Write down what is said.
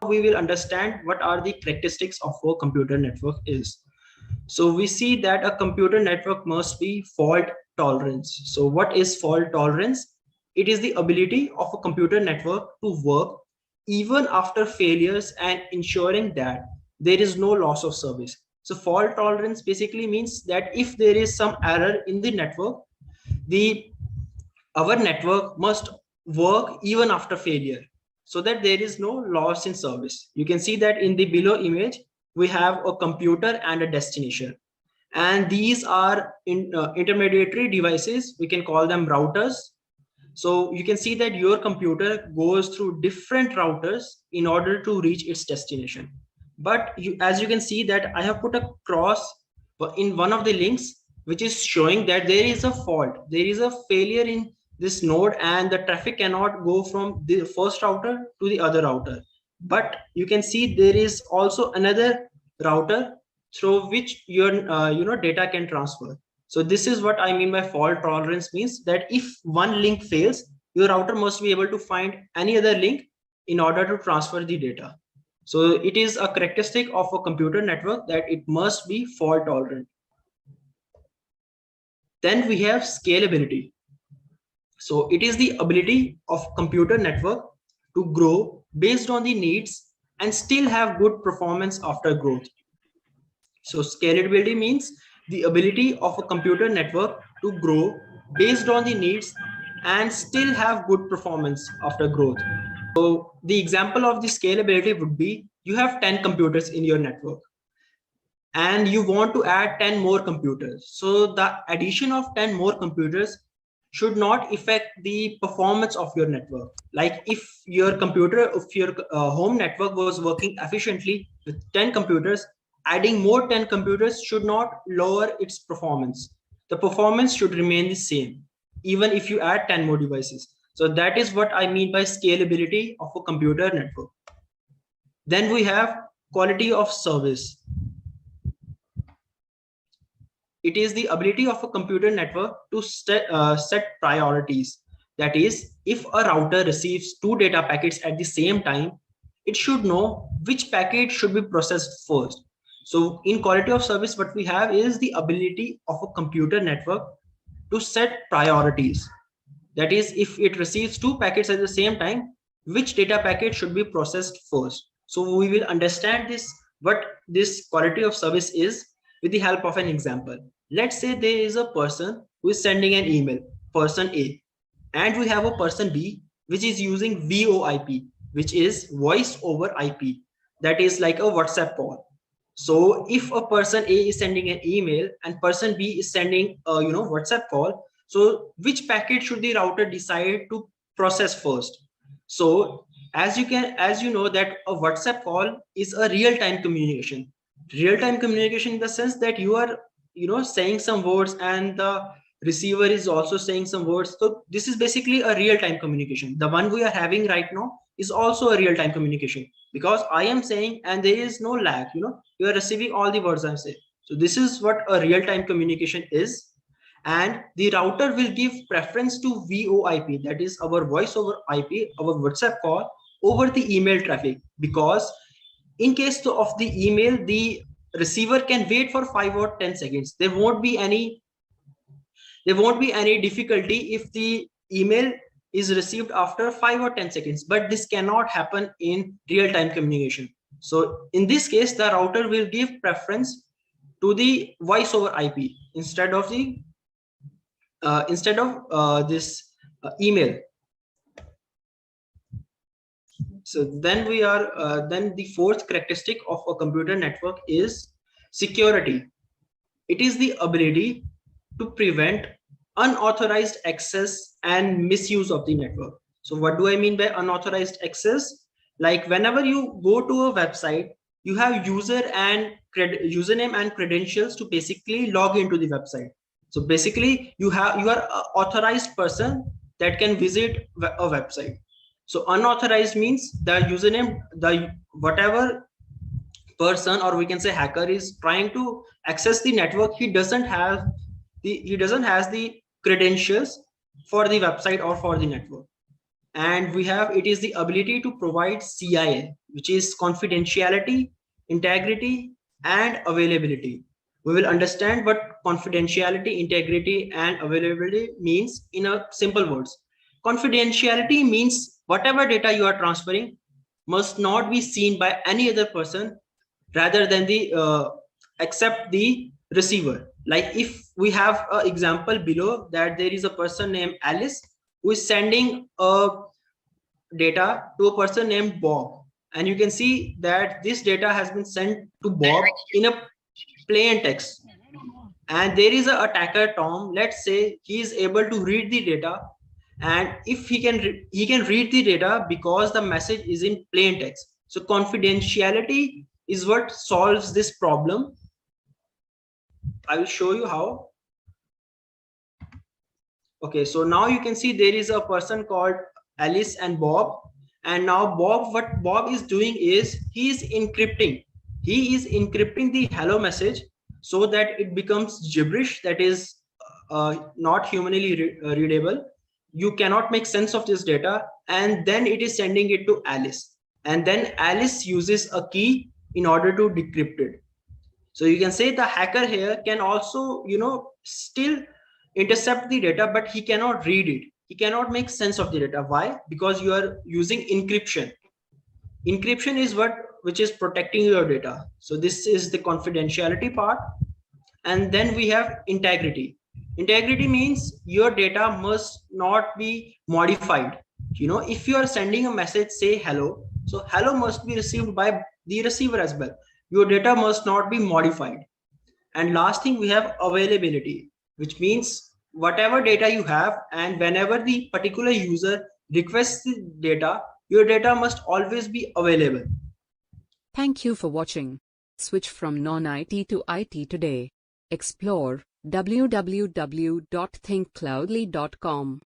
we will understand what are the characteristics of a computer network is. So we see that a computer network must be fault tolerance. So what is fault tolerance? It is the ability of a computer network to work even after failures and ensuring that there is no loss of service. So fault tolerance basically means that if there is some error in the network, the our network must work even after failure so that there is no loss in service. You can see that in the below image, we have a computer and a destination. And these are intermediary devices. We can call them routers. So you can see that your computer goes through different routers in order to reach its destination. But as you can see that I have put a cross in one of the links, which is showing that there is a fault. There is a failure in this node and the traffic cannot go from the first router to the other router. But you can see there is also another router through which your data can transfer. So this is what I mean by fault tolerance, means that if one link fails, your router must be able to find any other link in order to transfer the data. So it is a characteristic of a computer network that it must be fault tolerant. Then we have scalability. So it is the ability of computer network to grow based on the needs and still have good performance after growth. So scalability means the ability of a computer network to grow based on the needs and still have good performance after growth. So the example of the scalability would be you have 10 computers in your network and you want to add 10 more computers. So the addition of 10 more computers should not affect the performance of your network. Like if your home network was working efficiently with 10 computers, adding more 10 computers should not lower its performance. The performance should remain the same, even if you add 10 more devices. So that is what I mean by scalability of a computer network. Then we have quality of service. It is the ability of a computer network to set priorities. That is, if a router receives 2 data packets at the same time, it should know which packet should be processed first. So in quality of service, what we have is the ability of a computer network to set priorities. That is, if it receives 2 packets at the same time, which data packet should be processed first. So we will understand what this quality of service is with the help of an example. Let's say there is a person who is sending an email, person A, and we have a person B, which is using VoIP, which is voice over IP. That is like a WhatsApp call. So if a person A is sending an email and person B is sending a WhatsApp call, so which packet should the router decide to process first? So as you know that a WhatsApp call is a real-time communication. Real-time communication in the sense that you are saying some words and the receiver is also saying some words. So this is basically a real-time communication. The one we are having right now is also a real-time communication because I am saying and there is no lag. You are receiving all the words I'm saying. So this is what a real-time communication is. And the router will give preference to VoIP, that is our voice over IP, our WhatsApp call, over the email traffic, because in case of the email, the receiver can wait for 5 or 10 seconds. There won't be any difficulty if the email is received after 5 or 10 seconds, but this cannot happen in real-time communication. So in this case, the router will give preference to the voice over IP instead of this email. So then then the fourth characteristic of a computer network is security. It is the ability to prevent unauthorized access and misuse of the network. So what do I mean by unauthorized access? Like whenever you go to a website, you have username and credentials to basically log into the website. So basically you are an authorized person that can visit a website. So unauthorized means the username, whatever person, or we can say hacker, is trying to access the network. He doesn't have the credentials for the website or for the network. and we have it is the ability to provide CIA, which is confidentiality, integrity, and availability. We will understand what confidentiality, integrity, and availability means in a simple words. Confidentiality means whatever data you are transferring must not be seen by any other person rather than the except the receiver. Like if we have an example below that there is a person named Alice who is sending a data to a person named Bob, and you can see that this data has been sent to Bob in a plain text, and there is an attacker Tom. Let's say he is able to read the data, and if he can read the data because the message is in plain text. So confidentiality is what solves this problem. I will show you how. Okay, so now you can see there is a person called Alice and Bob, and now what Bob is doing is he is encrypting the hello message so that it becomes gibberish, that is not humanly readable. You cannot make sense of this data, and then it is sending it to Alice, and then Alice uses a key in order to decrypt it. So you can say the hacker here can also, still intercept the data, but he cannot read it. He cannot make sense of the data. Why? Because you are using encryption. Encryption is which is protecting your data. So this is the confidentiality part. And then we have integrity. Integrity means your data must not be modified. If you are sending a message, say hello, so hello must be received by the receiver as well. Your data must not be modified. And last thing, we have availability, which means whatever data you have, and whenever the particular user requests the data, your data must always be available. Thank you for watching. Switch from non-IT to IT today. Explore www.thinkcloudly.com.